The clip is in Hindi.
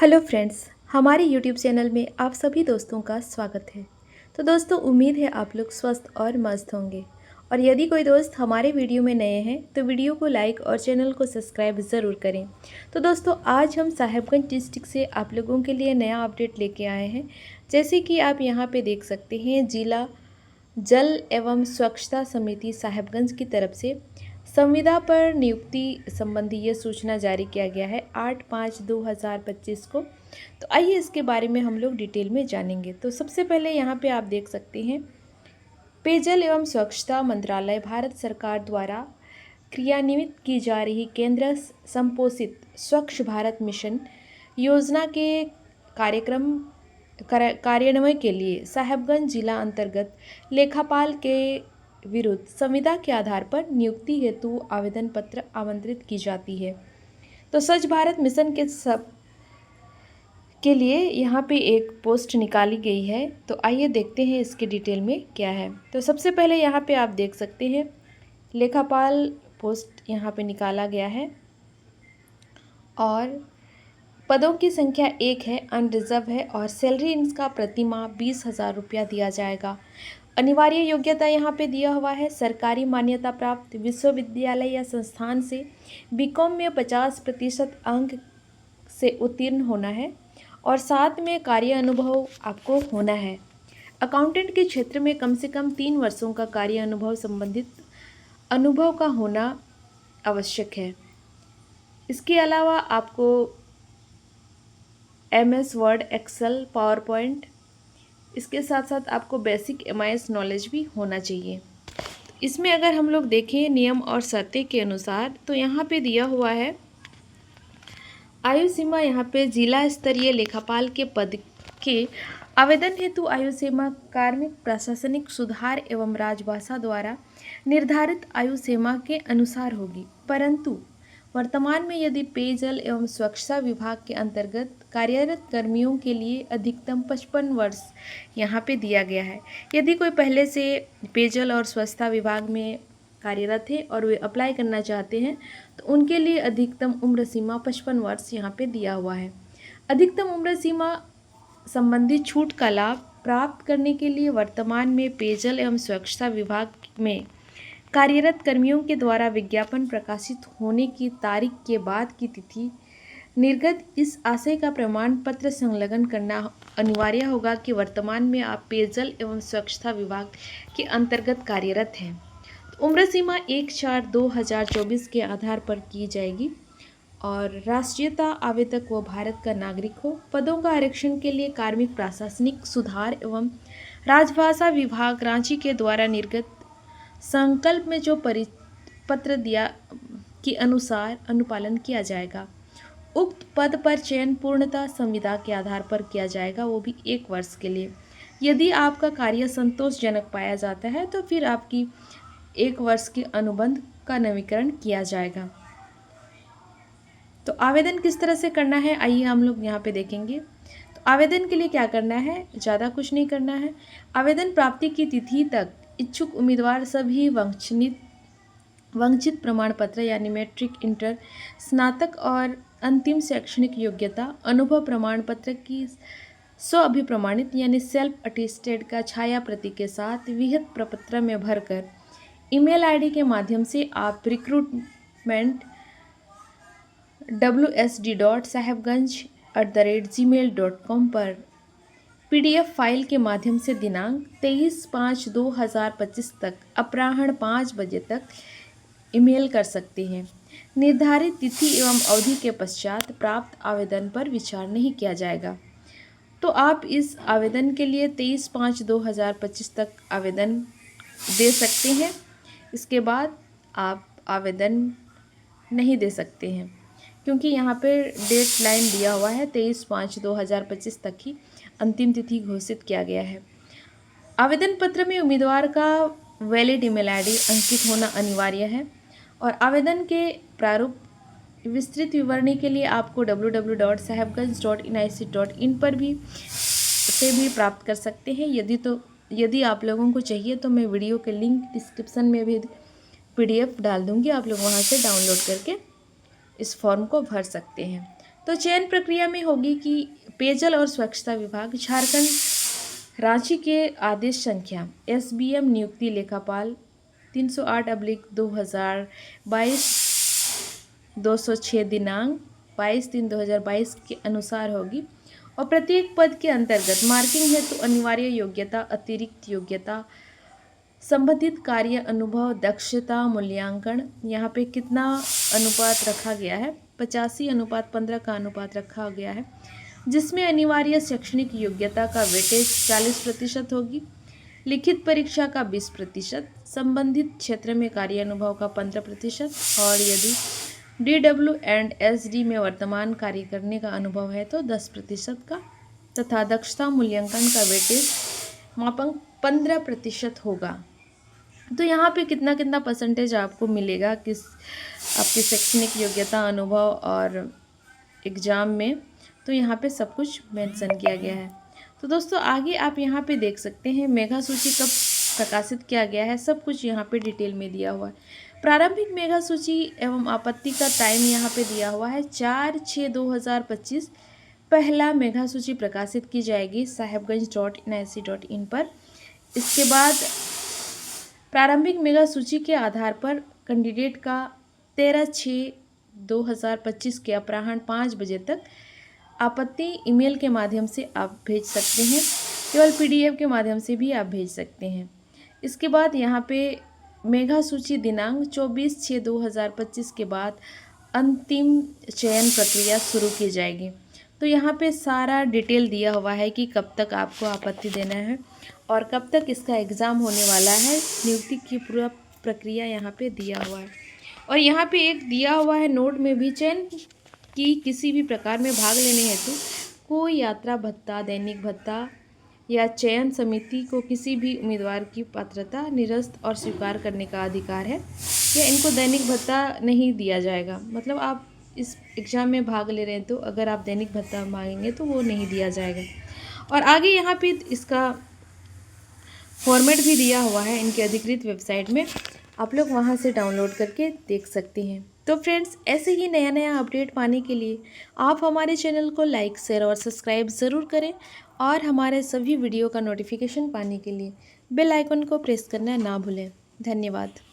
हेलो फ्रेंड्स, हमारे यूट्यूब चैनल में आप सभी दोस्तों का स्वागत है। तो दोस्तों, उम्मीद है आप लोग स्वस्थ और मस्त होंगे। और यदि कोई दोस्त हमारे वीडियो में नए हैं तो वीडियो को लाइक और चैनल को सब्सक्राइब ज़रूर करें। तो दोस्तों, आज हम साहिबगंज डिस्ट्रिक्ट से आप लोगों के लिए नया अपडेट लेके आए हैं। जैसे कि आप यहाँ पे देख सकते हैं, जिला जल एवं स्वच्छता समिति साहिबगंज की तरफ से संविदा पर नियुक्ति संबंधी ये सूचना जारी किया गया है 8/5/2025 को। तो आइए इसके बारे में हम लोग डिटेल में जानेंगे। तो सबसे पहले यहाँ पे आप देख सकते हैं, पेयजल एवं स्वच्छता मंत्रालय भारत सरकार द्वारा क्रियान्वित की जा रही केंद्र संपोषित स्वच्छ भारत मिशन योजना के कार्यक्रम कार्यान्वयन के लिए साहिबगंज जिला अंतर्गत लेखापाल के विरुद्ध संविदा के आधार पर नियुक्ति हेतु आवेदन पत्र आमंत्रित की जाती है। तो स्वच्छ भारत मिशन के लिए यहाँ पे एक पोस्ट निकाली गई है। तो आइए देखते हैं इसके डिटेल में क्या है। तो सबसे पहले यहाँ पे आप देख सकते हैं, लेखापाल पोस्ट यहाँ पे निकाला गया है और पदों की संख्या 1 है, अनरिजर्व है और सैलरी इनका प्रति माह 20,000 रुपया दिया जाएगा। अनिवार्य योग्यता यहाँ पे दिया हुआ है, सरकारी मान्यता प्राप्त विश्वविद्यालय या संस्थान से बीकॉम में 50% अंक से उत्तीर्ण होना है और साथ में कार्य अनुभव आपको होना है। अकाउंटेंट के क्षेत्र में कम से कम 3 वर्षों का कार्य अनुभव संबंधित अनुभव का होना आवश्यक है। इसके अलावा आपको MS Word, Excel, PowerPoint, इसके साथ साथ आपको बेसिक MIS नॉलेज भी होना चाहिए। इसमें अगर हम लोग देखें नियम और शर्तें के अनुसार, तो यहाँ पे दिया हुआ है आयु सीमा। यहाँ पे जिला स्तरीय लेखापाल के पद के आवेदन हेतु आयु सीमा कार्मिक प्रशासनिक सुधार एवं राजभाषा द्वारा निर्धारित आयु सीमा के अनुसार होगी, परंतु वर्तमान में यदि पेयजल एवं स्वच्छता विभाग के अंतर्गत कार्यरत कर्मियों के लिए अधिकतम 55 वर्ष यहाँ पे दिया गया है। यदि कोई पहले से पेयजल और स्वच्छता विभाग में कार्यरत है और वे अप्लाई करना चाहते हैं तो उनके लिए अधिकतम उम्र सीमा 55 वर्ष यहाँ पे दिया हुआ है। अधिकतम उम्र सीमा संबंधी छूट का लाभ प्राप्त करने के लिए वर्तमान में पेयजल एवं स्वच्छता विभाग में कार्यरत कर्मियों के द्वारा विज्ञापन प्रकाशित होने की तारीख के बाद की तिथि निर्गत इस आशय का प्रमाण पत्र संलग्न करना अनिवार्य होगा कि वर्तमान में आप पेयजल एवं स्वच्छता विभाग के अंतर्गत कार्यरत हैं। तो उम्र सीमा 1/4/2024 के आधार पर की जाएगी और राष्ट्रीयता आवेदक व भारत का नागरिक हो। पदों का आरक्षण के लिए कार्मिक प्रशासनिक सुधार एवं राजभाषा विभाग रांची के द्वारा निर्गत संकल्प में जो परिपत्र दिया के अनुसार अनुपालन किया जाएगा। उक्त पद पर चयन पूर्णतः संविदा के आधार पर किया जाएगा, वो भी 1 वर्ष के लिए। यदि आपका कार्य संतोषजनक पाया जाता है तो फिर आपकी 1 वर्ष के अनुबंध का नवीकरण किया जाएगा। तो आवेदन किस तरह से करना है, आइए हम लोग यहाँ पे देखेंगे। तो आवेदन के लिए क्या करना है, ज़्यादा कुछ नहीं करना है। आवेदन प्राप्ति की तिथि तक इच्छुक उम्मीदवार सभी वंचित प्रमाण पत्र यानी मैट्रिक, इंटर, स्नातक और अंतिम शैक्षणिक योग्यता, अनुभव प्रमाण पत्र की स्व अभिप्रमाणित यानी सेल्फ अटेस्टेड का छाया प्रति के साथ विहित प्रपत्र में भरकर ईमेल आईडी के माध्यम से आप रिक्रूटमेंट wsd.sahebganj@gmail.com पर PDF फाइल के माध्यम से दिनांक 23/5/2025 तक अपराह्न 5 बजे तक ईमेल कर सकते हैं। निर्धारित तिथि एवं अवधि के पश्चात प्राप्त आवेदन पर विचार नहीं किया जाएगा। तो आप इस आवेदन के लिए 23/5/2025 तक आवेदन दे सकते हैं। इसके बाद आप आवेदन नहीं दे सकते हैं, क्योंकि यहाँ पे डेट लाइन दिया हुआ है 23/5/2025 तक ही अंतिम तिथि घोषित किया गया है। आवेदन पत्र में उम्मीदवार का वैलिड ईमेल आईडी अंकित होना अनिवार्य है और आवेदन के प्रारूप विस्तृत विवरणी के लिए आपको www.sahebganj.nic.in पर भी प्राप्त कर सकते हैं। यदि आप लोगों को चाहिए तो मैं वीडियो के लिंक डिस्क्रिप्शन में भी PDF डाल दूँगी, आप लोग वहाँ से डाउनलोड करके इस फॉर्म को भर सकते हैं। तो चयन प्रक्रिया में होगी कि पेयजल और स्वच्छता विभाग झारखंड रांची के आदेश संख्या SBM नियुक्ति लेखापाल 308/2022 206 दिनांक 22/3/2022 के अनुसार होगी और प्रत्येक पद के अंतर्गत मार्किंग हेतु अनिवार्य योग्यता, अतिरिक्त योग्यता, संबंधित कार्य अनुभव, दक्षता मूल्यांकन यहाँ पे कितना अनुपात रखा गया है 85:15 का अनुपात रखा गया है, जिसमें अनिवार्य शैक्षणिक योग्यता का वेटेज 40% होगी, लिखित परीक्षा का 20%, संबंधित क्षेत्र में कार्य अनुभव का 15% और यदि DW&SD में वर्तमान कार्य करने का अनुभव है तो 10% का, तथा दक्षता मूल्यांकन का वेटेज मापांक 15% होगा। तो यहाँ पे कितना कितना परसेंटेज आपको मिलेगा किस आपकी शैक्षणिक योग्यता, अनुभव और एग्ज़ाम में, तो यहाँ पे सब कुछ मेंशन किया गया है। तो दोस्तों आगे आप यहाँ पे देख सकते हैं मेगा सूची कब प्रकाशित किया गया है, सब कुछ यहाँ पे डिटेल में दिया हुआ है। प्रारंभिक मेगा सूची एवं आपत्ति का टाइम यहाँ पे दिया हुआ है 4/6/2025 पहला मेगा सूची प्रकाशित की जाएगी sahebganj.nic.in पर। इसके बाद प्रारंभिक मेगा सूची के आधार पर कैंडिडेट का 13/6/2025 के अपराह्न 5 बजे तक आपत्ति ईमेल के माध्यम से आप भेज सकते हैं, केवल PDF के माध्यम से भी आप भेज सकते हैं। इसके बाद यहाँ पे मेगा सूची दिनांक 24/6/2025 के बाद अंतिम चयन प्रक्रिया शुरू की जाएगी। तो यहाँ पे सारा डिटेल दिया हुआ है कि कब तक आपको आपत्ति देना है और कब तक इसका एग्ज़ाम होने वाला है, नियुक्ति की पूरा प्रक्रिया यहाँ पे दिया हुआ है। और यहाँ पे एक दिया हुआ है नोट में भी, चयन की किसी भी प्रकार में भाग लेने हेतु कोई यात्रा भत्ता, दैनिक भत्ता या चयन समिति को किसी भी उम्मीदवार की पात्रता निरस्त और स्वीकार करने का अधिकार है, या इनको दैनिक भत्ता नहीं दिया जाएगा। मतलब आप इस एग्ज़ाम में भाग ले रहे हैं तो अगर आप दैनिक भत्ता मांगेंगे तो वो नहीं दिया जाएगा। और आगे यहाँ पे इसका फॉर्मेट भी दिया हुआ है इनके अधिकृत वेबसाइट में, आप लोग वहाँ से डाउनलोड करके देख सकते हैं। तो फ्रेंड्स ऐसे ही नया नया अपडेट पाने के लिए आप हमारे चैनल को लाइक, शेयर और सब्सक्राइब ज़रूर करें और हमारे सभी वीडियो का नोटिफिकेशन पाने के लिए बेल आइकन को प्रेस करना ना भूलें। धन्यवाद।